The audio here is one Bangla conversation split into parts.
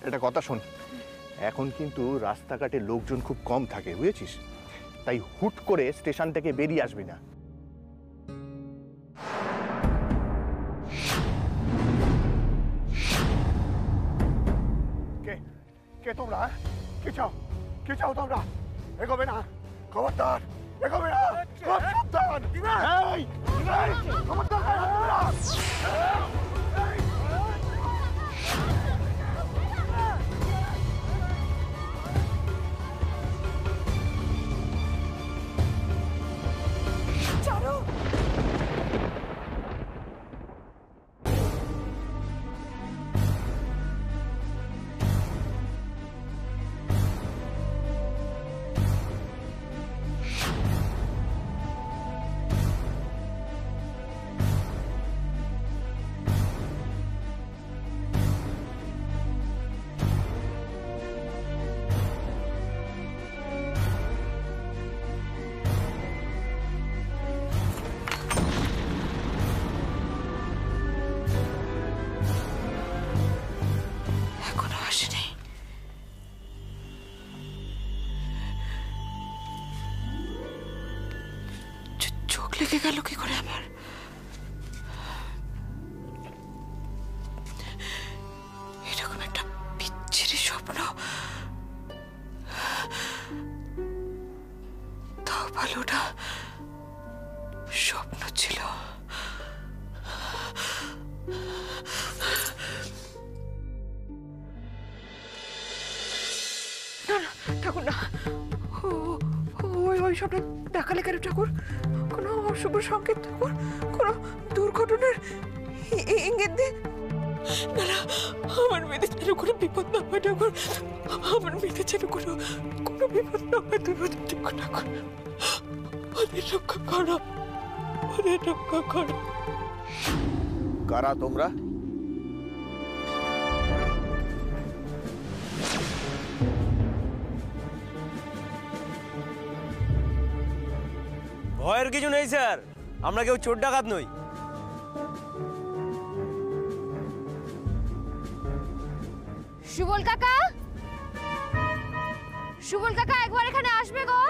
এটা কথা শোন, এখন কিন্তু রাস্তাঘাটে লোকজন খুব কম থাকে, বুঝেছিস? তাই হুট করে স্টেশন থেকে বেরিয়ে আসবি না। কে কে তোমরা? কি চাও? কি চাও তোমরা? এগোবে না, খবরদার এগোবে না, খুব সাবধান। খবরদার। লেগে গেল কি করে আমার? এরকম একটা বিচ্ছিরি স্বপ্ন, তাও ভালো না স্বপ্ন ছিল। না না ঠাকুর না, ওই স্বপ্ন দেখালে কেন ঠাকুর? কোনো অশুভ সংকেত ঠাকুর? কোনো দুর্ঘটনার ইঙ্গিত দিয়ে? না না, আমার মেয়েদের যেন কোনো বিপদ না হয় ঠাকুর, আমার মেয়েদের যেন কোনো বিপদ না হয়। তুমি ওদের দেখো ঠাকুর, ওদের রক্ষা করো, ওদের রক্ষা করো। কারা তোমরা? ভয়ের কিছু নেই স্যার, আমরা কেউ চোর ডাকাত নই। সুবল কাকা, সুবল কাকা একবার এখানে আসবে গো।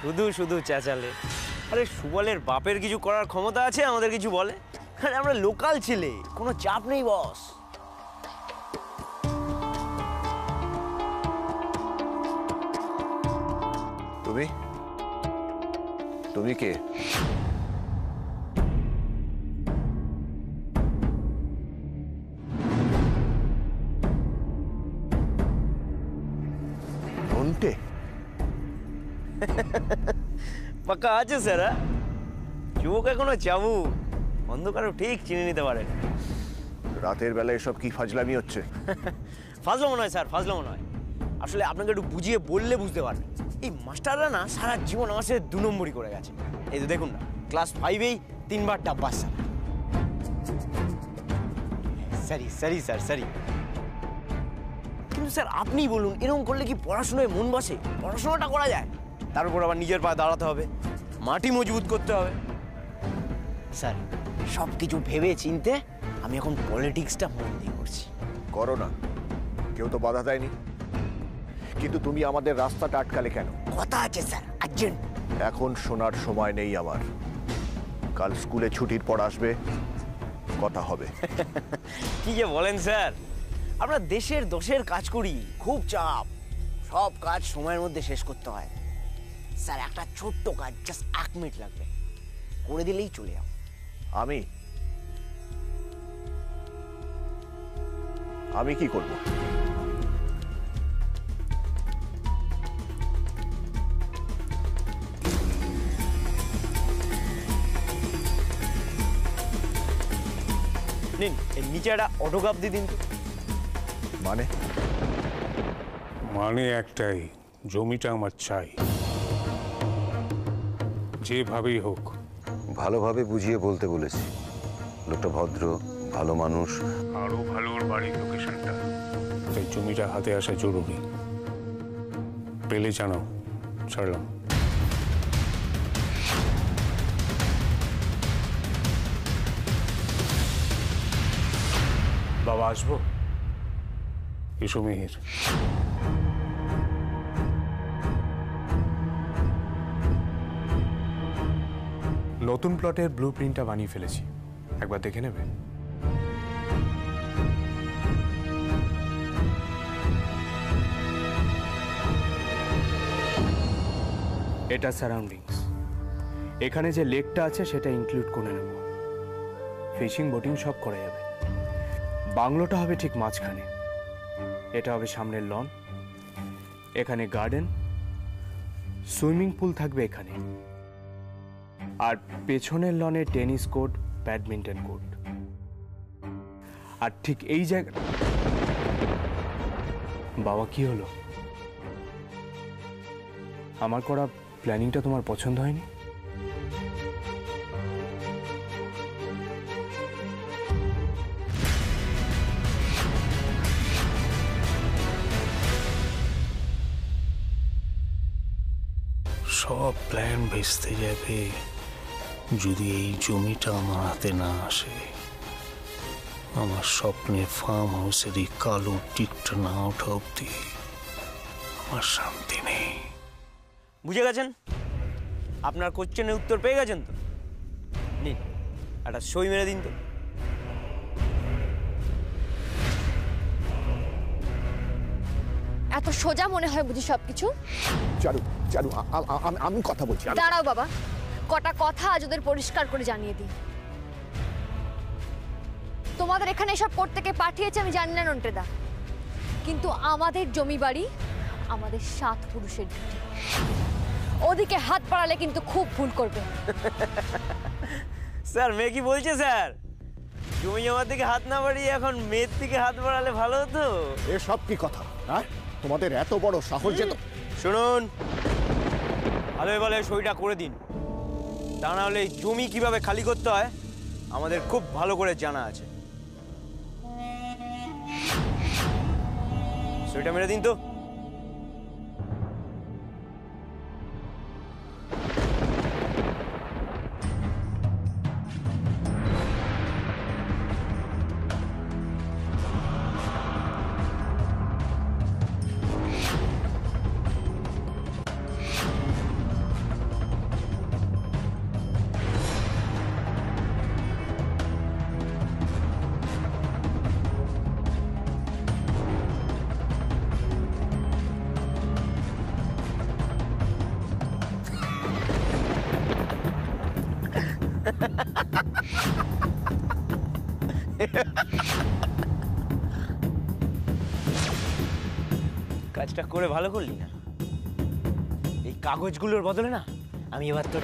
শুধু শুধু চেঁচালে। আরে সুবলের বাপের কিছু করার ক্ষমতা আছে আমাদের কিছু বলে? আরে আমরা লোকাল ছেলে, কোনো চাপ নেই বস। তুমি তুমি কে? নন্টে? পাক্কা আছে স্যার, চোখ এখনো চাবুক, অন্ধকারও ঠিক চিনে নিতে পারেন। রাতের বেলা এসব কি ফাজলামি হচ্ছে? ফাজলামো নয় স্যার, ফাজলামো নয়। আসলে আপনাকে একটু বুঝিয়ে বললে বুঝতে পারবেন। এই মাস্টাররা না সারা জীবন আমার সাথে 2 নম্বরই করে গেছে। এই তো দেখুন না, ক্লাস 5-এই 3বার ডাব্বা। Sorry sorry sir, sorry. কিন্তু স্যার আপনি বলুন, এরকম করলে কি পড়াশোনায় মন বসে? পড়াশোনাটা করা যায়, তার উপর আবার নিজের পায়ে দাঁড়াতে হবে, মাটি মজবুত করতে হবে। স্যার সব কিছু ভেবে চিনতে আমি এখন পলিটিক্সটা মন দিয়ে করছি। করো না, কেউ তো বাধা দেয়নি, কিন্তু তুমি আমাদের রাস্তাটা আটকালে কেন? কথা আছে স্যার, আর্জেন্ট। এখন শোনার সময় নেই আমার। কাল স্কুলে ছুটির পর আসবে, কথা হবে। কি যে বলেন স্যার, আমরা দেশের দশের কাজ করি, খুব চাপ, সব কাজ সময়ের মধ্যে শেষ করতে হয়। স্যার একটা ছোট্ট কাজ, জাস্ট 1 মিনিট লাগবে, করে দিলেই চলে যাও। আমি কি করব? নিন, এর নিচে একটা অটোগ্রাফ দিয়ে দিন তো। মানে একটাই, জমিটা আমার চাই। যেভাবেই হোক। ভালোভাবে বুঝিয়ে বলতে বলেছি, লোকটা ভদ্র, ভালো মানুষ। আরো ভালো ওর বাড়ির লোকেশনটা, তাই জমিটা হাতে আসা জরুরি। পেলে জানাও, ছাড়লাম। বাবা আসবো? এসো মিহির। নতুন প্লটের ব্লু প্রিন্টটা বানিয়ে ফেলেছি, একবার দেখে নেবে? এটা সারাউন্ডিংস, এখানে যে লেকটা আছে সেটা ইনক্লুড করে নেব। ফিশিং বোটিং সব করা যাবে। বাংলোটা হবে ঠিক মাঝখানে, এটা হবে সামনের লন, এখানে গার্ডেন, সুইমিং পুল থাকবে এখানে, আর পেছনের লনে টেনিস কোর্ট, ব্যাডমিন্টন কোর্ট। আর ঠিক এই জায়গা, বাবা কি হলো? আমার করা প্ল্যানিংটা তোমার পছন্দ হয়নি? সব প্ল্যান ভেস্তে যাবে যদি এই জমিটা আমার হাতে না আসে। আমার স্বপ্নের ফার্ম হাউসের এই কালো টিকটা না ওঠা অব্দি আমার শান্তি নেই। বুঝে গেছেন? আপনার কোশ্চেনের উত্তর পেয়ে গেছেন তো? নিন, একটা সই মেরে দিন তো। এত সোজা মনে হয় বুঝি সবকিছু? চারু চারু আমি কথা বলছি। দাঁড়াও বাবা, কটা কথা আজ ওদের পরিষ্কার করে জানিয়ে দিই। তোমাদের এখানে এসব করতে কে পাঠিয়েছে আমি জানি না নন্টেদা, কিন্তু আমাদের জমি বাড়ি আমাদের 7 পুরুষের ডিউটি। ওদিকে হাত বাড়ালে কিন্তু খুব ভুল করবে। স্যার, মেয়ে কি বলছে স্যার? জমি জমার দিকে হাত না বাড়িয়ে এখন মেয়ের দিকে হাত বাড়ালে ভালো হতো। এসব কি কথা? হ্যাঁ, তোমাদের এত বড় সাহস যে! শুনুন, ভালো ভালো সইটা করে দিন, তা না হলে জমি কিভাবে খালি করতে হয় আমাদের খুব ভালো করে জানা আছে। সইটা মেরে দিন তো। কাজটা করে ভালো করলি না? এই কাগজগুলোর বদলে না আমি এবার তো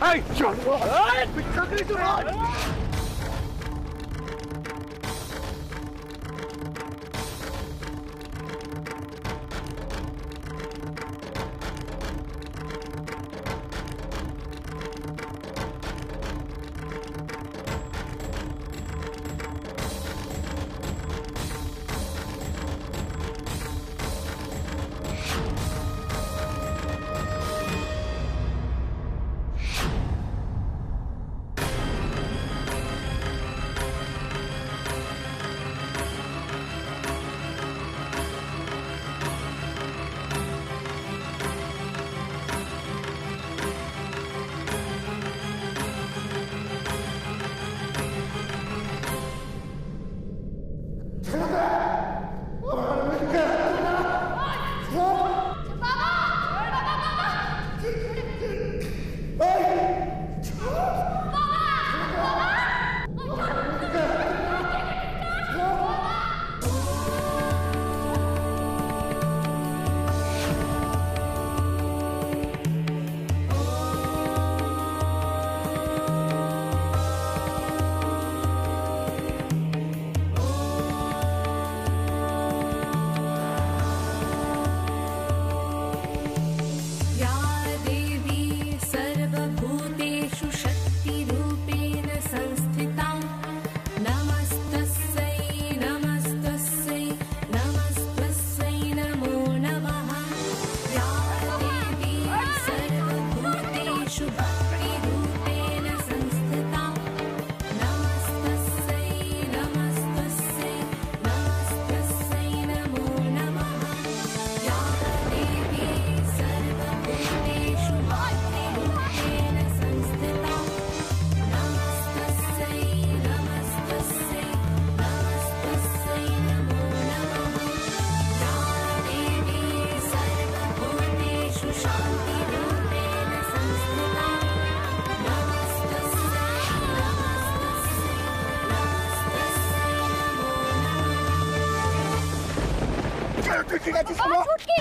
ঠিক আছিস বাবা, মা? ছুটকি,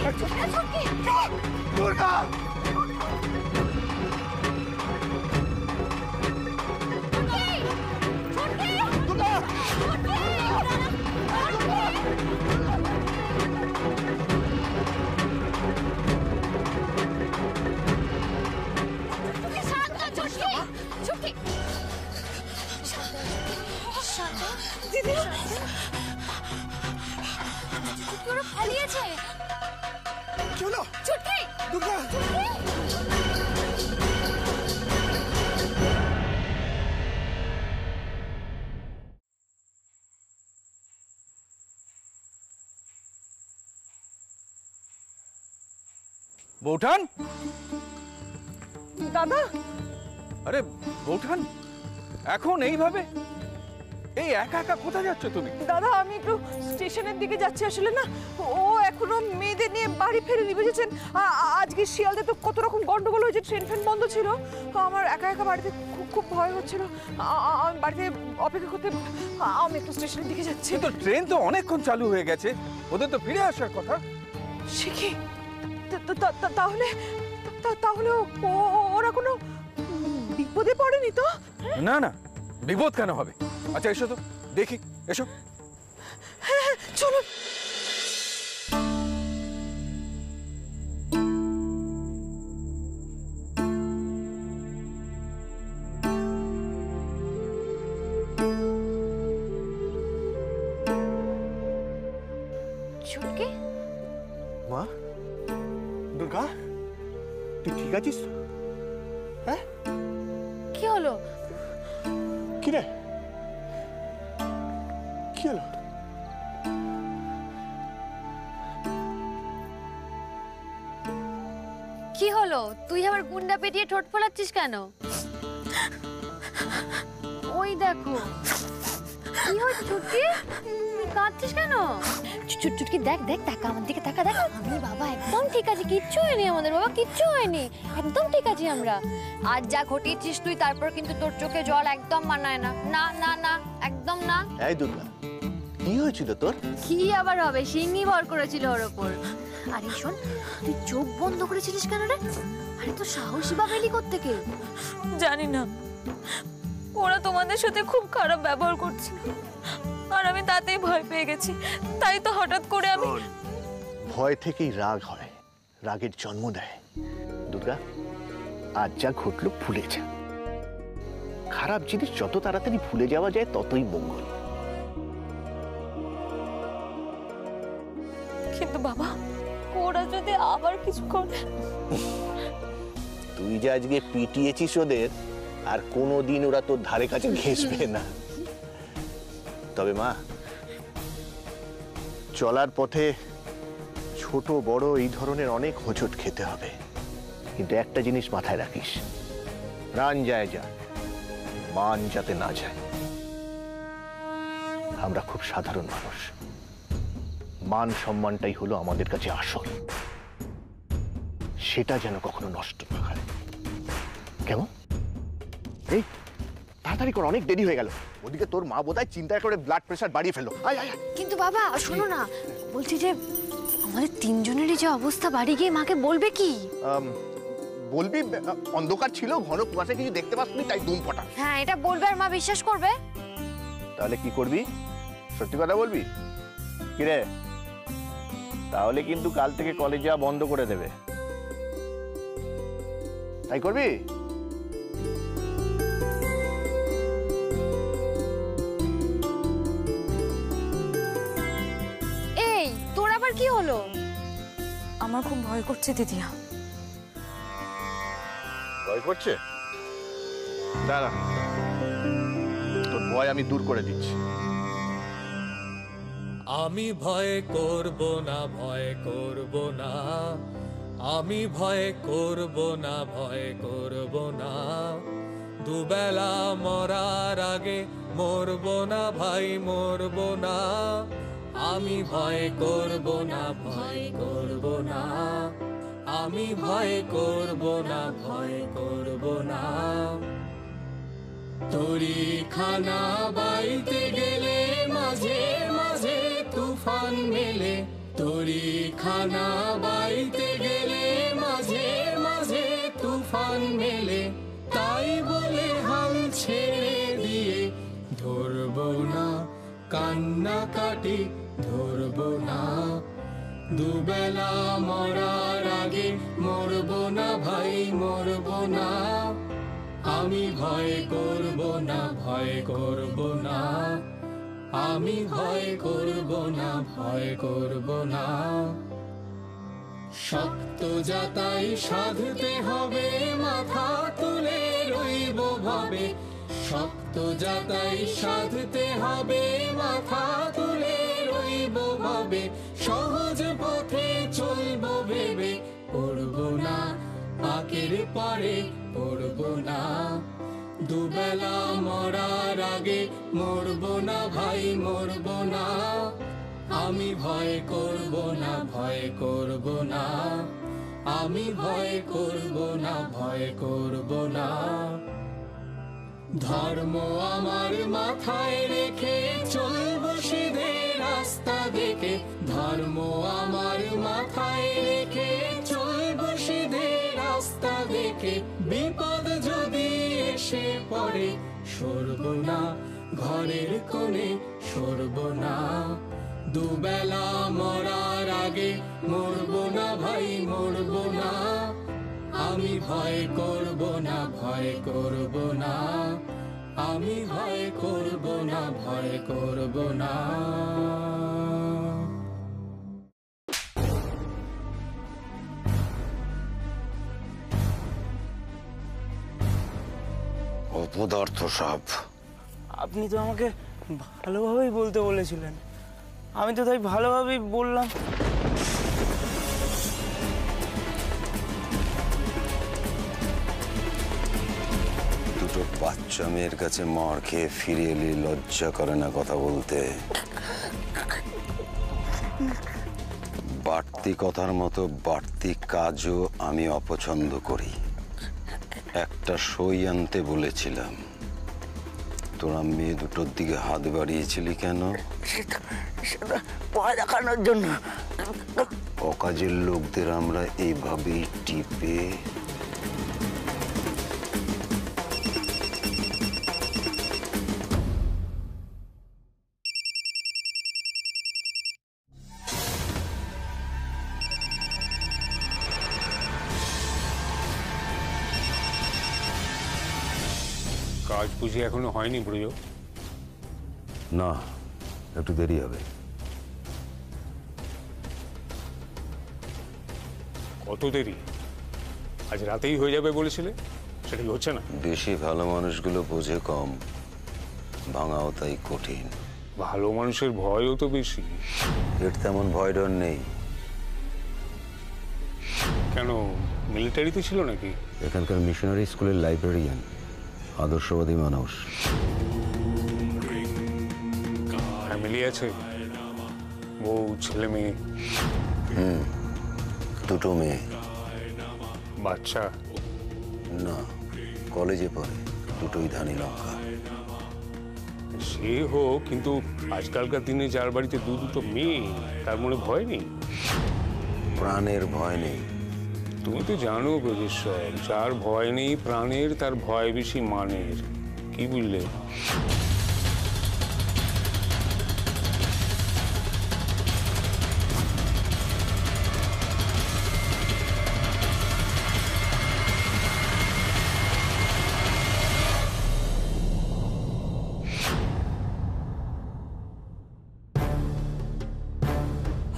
ছুটকি। দুর্গা দিদি ওরা পালিয়েছে। চলো ছুটকি, দুর্গা বৌঠান, দাদা, আরে বৌঠান, এখন এইভাবে এই একা একা কোথায় যাচ্ছ তুমি? দাদা আমি একটু স্টেশনের দিকে যাচ্ছি। আসলে না, ও এখনো মেয়েদের নিয়ে বাড়ি ফেরেনি, বুঝেছেন? আজকে শিয়ালদে তো কত রকম গন্ডগোল হয়েছে, ট্রেন ফ্রেন বন্ধ ছিল। আমার একা একা বাড়িতে খুব খুব ভয় হচ্ছিল। আমি বাড়িতে অপেক্ষা করতে আমি একটু স্টেশনের দিকে যাচ্ছি। কিন্তু ট্রেন তো অনেকক্ষণ চালু হয়ে গেছে, ওদের তো ফিরে আসার কথা। সে কি? তাহলে তাহলে ওরা কোনো বিপদে পড়েনি তো? না না, বিপদ কেন হবে? আচ্ছা এসো তো দেখি, এসো। হ্যাঁ চলো। ছুটকি, মা, দুর্গা তুই ঠিক আছিস? হ্যাঁ কি হলো? কি রে, কি হলো? কি হলো? তুই আবার গুন্ডা পেটিয়ে ঠোঁট ফোলাচ্ছিস কেন? ওই দেখো, কি হয়েছে ছুটকি? তুই কাঁদছিস কেন? ছুটকি দেখ দেখ, তাকা আমার দিকে, তাকা দেখ। আমি বাবা একদম ঠিক আছি, কিচ্ছু হয়নি আমাদের, বাবা কিচ্ছু হয়নি, একদম ঠিক আছি আমরা। আজ যা ঘটিয়েছিস তুই, তারপর কিন্তু তোর চোখে জল একদম মানায় না। না না না, একদম না। এই দুর্গা, কি হয়েছিল তোর? কি আবার হবে, সিংহি ভর করেছিল ওর ওপর। আরে শোন, তুই চোখ বন্ধ করেছিলিস কেন রে? আরে তো সাহসী বা বেলি কোত্থেকে? জানি না, ওরা তোমাদের সাথে খুব খারাপ ব্যবহার করছিল আর আমি তাতেই ভয় পেয়ে গেছি, তাই তো হঠাৎ করে আমি। ভয় থেকেই রাগ হয়, রাগের জন্ম দেয়। দুর্গা, আজ যা ঘটলো ভুলে যা। খারাপ জিনিস যত তাড়াতাড়ি ভুলে যাওয়া যায় ততই মঙ্গল। কিন্তু বাবা, ওরা যদি আবার কিছু করে? তুই যে আজকে পিটিয়েছিস ওদের, আর কোনোদিন ওরা তোর ধারে কাছে ঘেঁষবে না। তবে মা, চলার পথে ছোট বড় এই ধরনের অনেক হোঁচট খেতে হবে, কিন্তু একটা জিনিস মাথায় রাখিস, প্রাণ যায় যা, মান যাতে না যায়। আমরা খুব সাধারণ মানুষ, মান সম্মানটাই হলো আমাদের কাছে আসল, সেটা যেন কখনো নষ্ট না হয়। কেমন? এই তাড়াতাড়ি কর, অনেক দেরি হয়ে গেল। ওদিকে তোর মা বোধহয় চিন্তা করে ব্লাড প্রেশার বাড়িয়ে ফেললো। আয় আয় আয়। কিন্তু বাবা শোনো না, বলছি যে আমাদের তিনজনেরই যে অবস্থা, বাড়ি গিয়ে মাকে বলবে কি? বলবি অন্ধকার ছিল, ঘন কুয়াশা, কিছু দেখতে পাসনি, তাই দুম ফটা। হ্যাঁ, এটা বলবে আর মা বিশ্বাস করবে। তাহলে কি করবি? সত্যি কথা বলবি? কিরে, তাহলে কিন্তু কাল থেকে কলেজ যাওয়া বন্ধ করে দেবে। তাই করবি? এই তোর আবার কি হলো? আমার খুব ভয় করছে দিদিয়া। ভয় করছে? দাঁড়া, তোর ভয় আমি দূর করে দিচ্ছি। আমি ভয় করব না, ভয় করব না, আমি ভয় করব না, ভয় করব না, দুবেলা মরার আগে মরব না ভাই, মরব না, আমি ভয় করব না, ভয় করব না, আমি ভয় করব না, ভয় করব না। তরি খানা বাইতে গেলে মাঝে মাঝে তুফান মেলে, তরিখানা বাইতে গেলে মাঝে মাঝে তুফান মেলে, তাই বলে হাল ছেড়ে দিয়ে ধরবো না কান্নাকাটি, ধরবো না। দুবেলা মরার আগে মরবো না ভাই, মরবো না। আমি ভয় করব না, ভয় করব না। আমি ভয় করব না, ভয় করব না। শক্ত যাতাই সাধতে হবে, মাথা তুলে রইব ভাবে। শক্ত যাতাই সাধতে হবে, মাথা তুলে রইব ভাবে। সহজ পথে চলব ভেবে, পড়ব না পাকের পরে, পড়ব না। দুবেলা মরার আগে মরব না ভাই, মরব না। আমি ভয় করব না, ভয় করব না। আমি ভয় করব না, ভয় করব না। ধর্ম আমার মাথায় রেখে চলব সিধে রাস্তা দেখে। ধর্ম আমার মাথায় রেখে চলব সিধে রাস্তা দেখে। বিপদ যদি এসে পড়ে সরব না, ঘরের কোণে সরব না। দুবেলা মরার আগে মরব না ভাই, মরব না। আমি ভয় করব না, ভয় করব না। আমি ভয় করব না, ভয় করব না। অপদার্থ সব। আপনি তো আমাকে ভালোভাবেই বলতে বলেছিলেন, আমি তো তাই ভালোভাবেই বললাম। দুটো বাচ্চা মেয়ের কাছে মার খেয়ে ফিরে এলে লজ্জা করে না কথা বলতে? বাড়তি কথার মতো বাড়তি কাজও আমি অপছন্দ করি। একটা সই আনতে বলেছিলাম, তোরা মেয়ে দুটোর দিকে হাত বাড়িয়েছিলি কেন? ভয় দেখানোর জন্য। অকাজের লোকদের আমরা এইভাবেই টিপে কাজ বুঝি এখনো হয়নি ব্রজ? না, একটু দেরি হবে। কত দেরি? আজ রাতেই হয়ে যাবে বলেছিলে, সেটা কি হচ্ছে না? বেশি ভালো মানুষগুলো বোঝে কম, ভাঙাও তাই কঠিন। ভালো মানুষের ভয়ও তো বেশি। এর তেমন ভয় ডর নেই। কেন, মিলিটারিতে ছিল নাকি? এখানকার মিশনারি স্কুলের লাইব্রেরিয়ান, আদর্শবাদী মানুষ। ফ্যামিলি আছে, বউ ছেলে মেয়ে? দুটো মেয়ে। বাচ্চা? না, কলেজে পড়ে, দুটোই ধানি লঙ্কা। সে হোক, কিন্তু আজকালকার দিনে যার বাড়িতে দুটো মেয়ে, তার মনে ভয় নেই? প্রাণের ভয় নেই। তুমি তো জানো ব্রজেশ্বর, যার ভয় নেই প্রাণের, তার ভয় বেশি মানের। কি বুঝলে?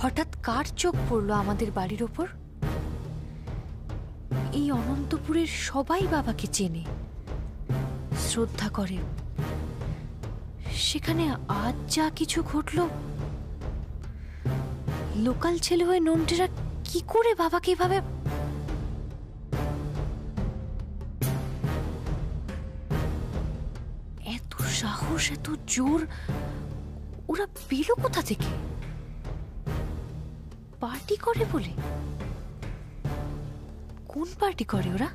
হঠাৎ কার চোখ পড়লো আমাদের বাড়ির ওপর? এই অনন্তপুরের সবাই বাবাকে চেনে, শ্রদ্ধা করে। সেখানে আজ যা কিছু ঘটলো, লোকাল ছেলে হয়ে নন্টেরা কি করে বাবাকে এভাবে? এত সাহস, এত জোর ওরা পেল কোথা থেকে? পার্টি করে বলে? কোন পার্টি করে ওরা?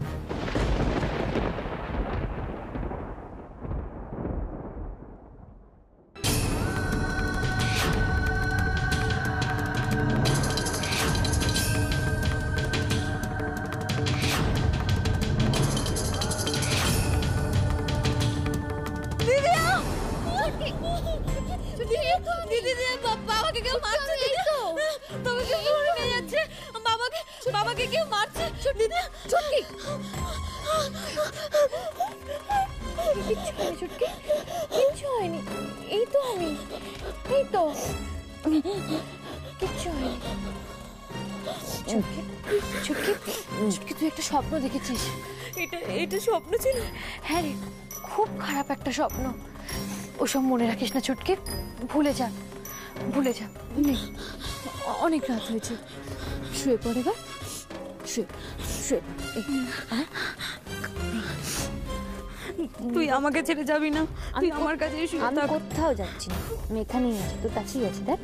বাবাকে কেউ মারছে। দিদি ছুটকি কিচ্ছু হয়নি, ছুটকি কিচ্ছু হয়নি। এই তো আমি, এই তো কিচ্ছু হয়নি। ছুটকি ছুটকি ছুটকি তুই একটা স্বপ্ন দেখেছিস। এটা স্বপ্ন ছিল? হ্যাঁ রে, খুব খারাপ একটা স্বপ্ন। ওসব মনে রাখিস না ছুটকি, ভুলে যা ভুলে যা। অনেক রাত হয়েছে, শুয়ে পড়ে বা শুয়ে শুয়ে। তুই আমাকে ছেড়ে যাবি না? তুই আমার কাছে আমি কোথাও যাচ্ছি না, আমি এখানেই আছি, তোর কাছেই আছি। দেখ